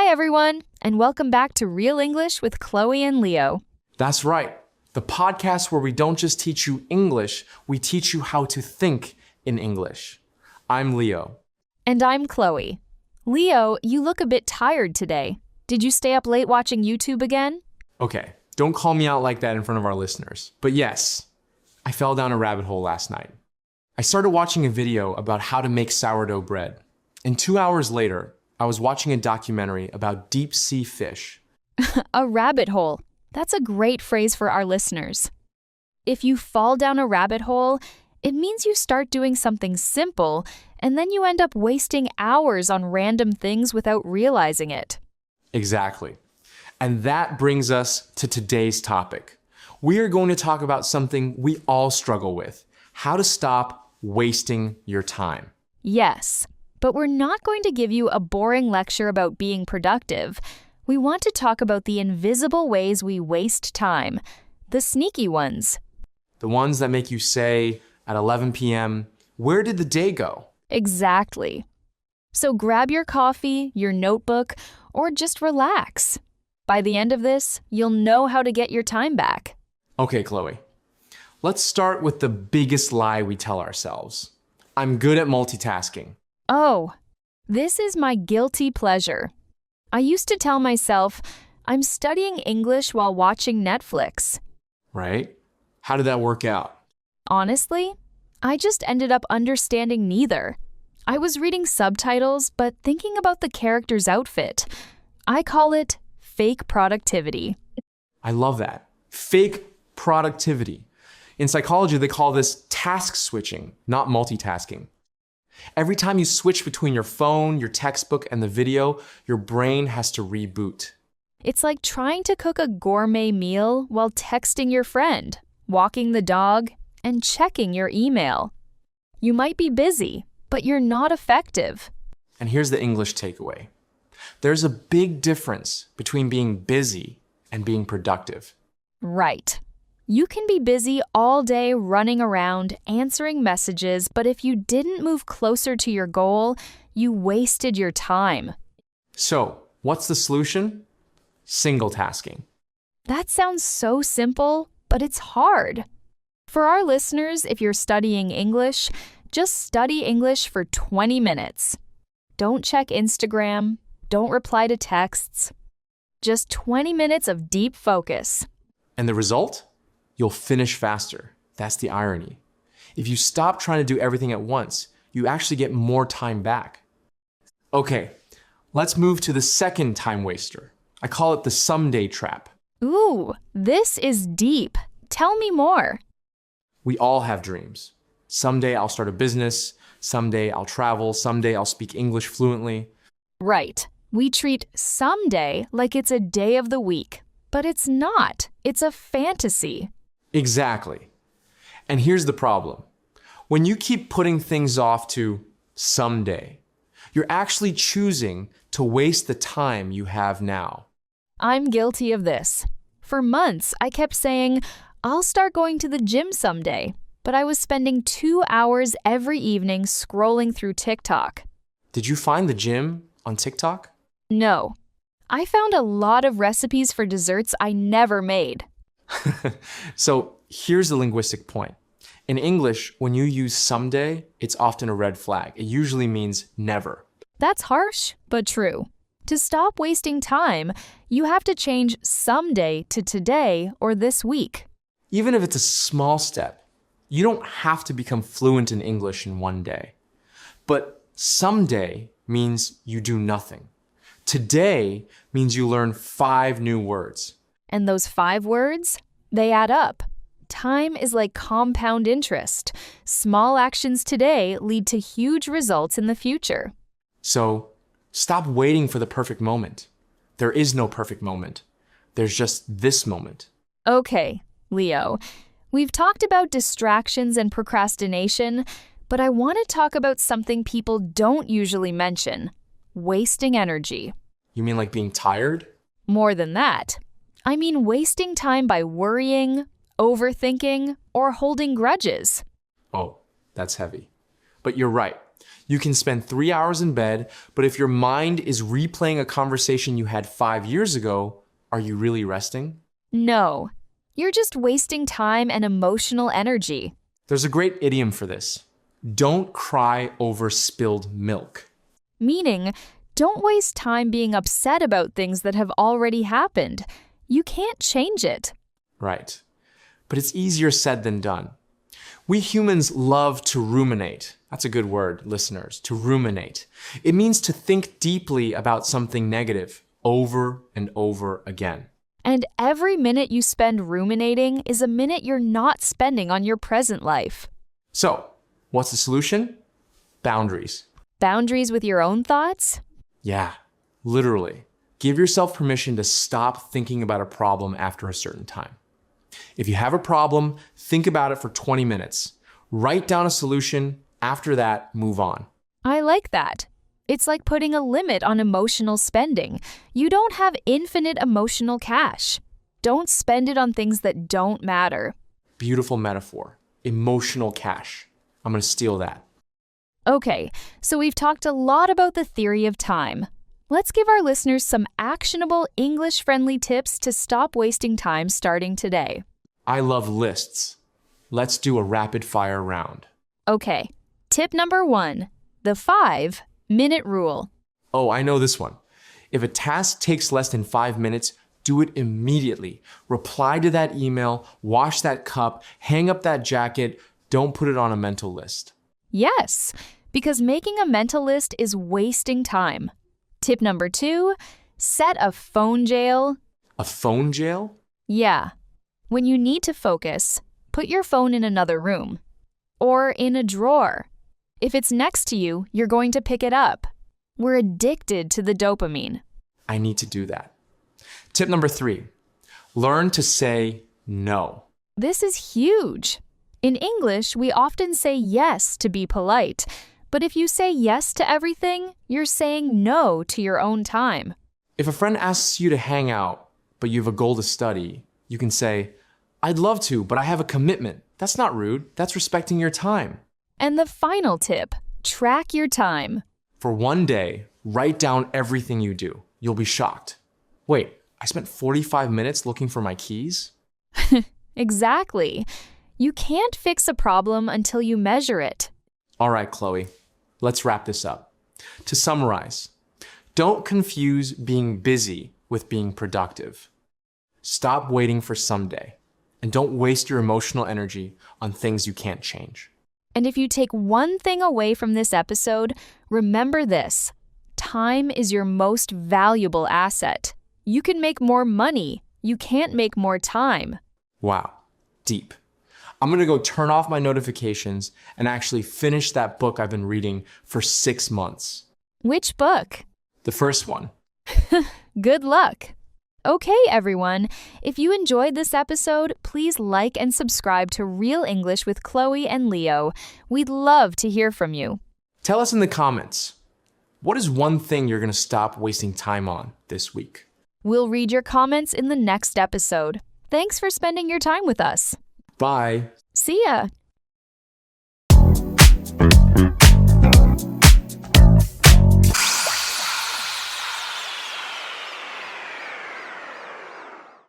everyone, and welcome back to Real English with Chloe and Leo. That's right. The podcast where we don't just teach you English, we teach you how to think in English. I'm Leo. And I'm Chloe. Leo, you look a bit tired today. Did you stay up late watching YouTube again? Okay, don't call me out like that in front of our listeners. But yes, I fell down a rabbit hole last night. I started watching a video about how to make sourdough bread. And 2 hours later, I was watching a documentary about deep sea fish. A rabbit hole. That's a great phrase for our listeners. If you fall down a rabbit hole, it means you start doing something simple, and then you end up wasting hours on random things without realizing it. Exactly. And that brings us to today's topic. We are going to talk about something we all struggle with: how to stop wasting your time. Yes, but we're not going to give you a boring lecture about being productive. We want to talk about the invisible ways we waste time, the sneaky ones. The ones that make you say at 11 p.m., "Where did the day go?" Exactly. So grab your coffee, your notebook, or just relax. By the end of this, you'll know how to get your time back. Okay, Chloe. Let's start with the biggest lie we tell ourselves. I'm good at multitasking. Oh, this is my guilty pleasure. I used to tell myself, I'm studying English while watching Netflix. Right? How did that work out? Honestly, I just ended up understanding neither. I was reading subtitles, but thinking about the character's outfit. I call it fake productivity. I love that. Fake productivity. In psychology, they call this task switching, not multitasking. Every time you switch between your phone, your textbook, and the video, your brain has to reboot. It's like trying to cook a gourmet meal while texting your friend, walking the dog, and checking your email. You might be busy, but you're not effective. And here's the English takeaway. There's a big difference between being busy and being productive. Right. You can be busy all day running around, answering messages, but if you didn't move closer to your goal, you wasted your time. So, what's the solution? Single tasking. That sounds so simple, but it's hard. For our listeners, if you're studying English, just study English for 20 minutes. Don't check Instagram. Don't reply to texts. Just 20 minutes of deep focus. And the result? You'll finish faster. That's the irony. If you stop trying to do everything at once, you actually get more time back. Okay, let's move to the second time waster. I call it the someday trap. Ooh, this is deep. Tell me more. We all have dreams. Someday I'll start a business. Someday I'll travel. Someday I'll speak English fluently. Right. We treat someday like it's a day of the week, but it's not. It's a fantasy. Exactly. And here's the problem. When you keep putting things off to someday, you're actually choosing to waste the time you have now. I'm guilty of this. For months, I kept saying, I'll start going to the gym someday, but I was spending 2 hours every evening scrolling through TikTok. Did you find the gym on TikTok? No. I found a lot of recipes for desserts I never made. So here's the linguistic point. In English, when you use someday, it's often a red flag. It usually means never. That's harsh, but true. To stop wasting time, you have to change someday to today or this week. Even if it's a small step, you don't have to become fluent in English in one day. But someday means you do nothing. Today means you learn 5 new words. And those 5 words, they add up. Time is like compound interest. Small actions today lead to huge results in the future. So stop waiting for the perfect moment. There is no perfect moment. There's just this moment. Okay, Leo, we've talked about distractions and procrastination, but I want to talk about something people don't usually mention: wasting energy. You mean like being tired? More than that. I mean wasting time by worrying, overthinking, or holding grudges. Oh, that's heavy. But you're right. You can spend 3 hours in bed, but if your mind is replaying a conversation you had 5 years ago, are you really resting? No, you're just wasting time and emotional energy. There's a great idiom for this. Don't cry over spilled milk. Meaning, don't waste time being upset about things that have already happened. You can't change it. Right. But it's easier said than done. We humans love to ruminate. That's a good word, listeners, to ruminate. It means to think deeply about something negative over and over again. And every minute you spend ruminating is a minute you're not spending on your present life. So, what's the solution? Boundaries. Boundaries with your own thoughts? Yeah, literally. Give yourself permission to stop thinking about a problem after a certain time. If you have a problem, think about it for 20 minutes. Write down a solution. After that, move on. I like that. It's like putting a limit on emotional spending. You don't have infinite emotional cash. Don't spend it on things that don't matter. Beautiful metaphor. Emotional cash. I'm going to steal that. Okay, so we've talked a lot about the theory of time. Let's give our listeners some actionable English-friendly tips to stop wasting time starting today. I love lists. Let's do a rapid-fire round. Okay, tip number 1, the 5-minute rule. Oh, I know this one. If a task takes less than 5 minutes, do it immediately. Reply to that email, wash that cup, hang up that jacket. Don't put it on a mental list. Yes, because making a mental list is wasting time. Tip number 2, set a phone jail. A phone jail? Yeah. When you need to focus, put your phone in another room. Or in a drawer. If it's next to you, you're going to pick it up. We're addicted to the dopamine. I need to do that. Tip number 3, learn to say no. This is huge. In English, we often say yes to be polite. But if you say yes to everything, you're saying no to your own time. If a friend asks you to hang out, but you have a goal to study, you can say, I'd love to, but I have a commitment. That's not rude. That's respecting your time. And the final tip, track your time. For one day, write down everything you do. You'll be shocked. Wait, I spent 45 minutes looking for my keys? Exactly. You can't fix a problem until you measure it. All right, Chloe, let's wrap this up. To summarize, don't confuse being busy with being productive. Stop waiting for someday, and don't waste your emotional energy on things you can't change. And if you take one thing away from this episode, remember this. Time is your most valuable asset. You can make more money. You can't make more time. Wow, deep. I'm gonna go turn off my notifications and actually finish that book I've been reading for 6 months. Which book? The first one. Good luck. Okay, everyone. If you enjoyed this episode, please like and subscribe to Real English with Chloe and Leo. We'd love to hear from you. Tell us in the comments, what is one thing you're gonna stop wasting time on this week? We'll read your comments in the next episode. Thanks for spending your time with us. Bye. See ya.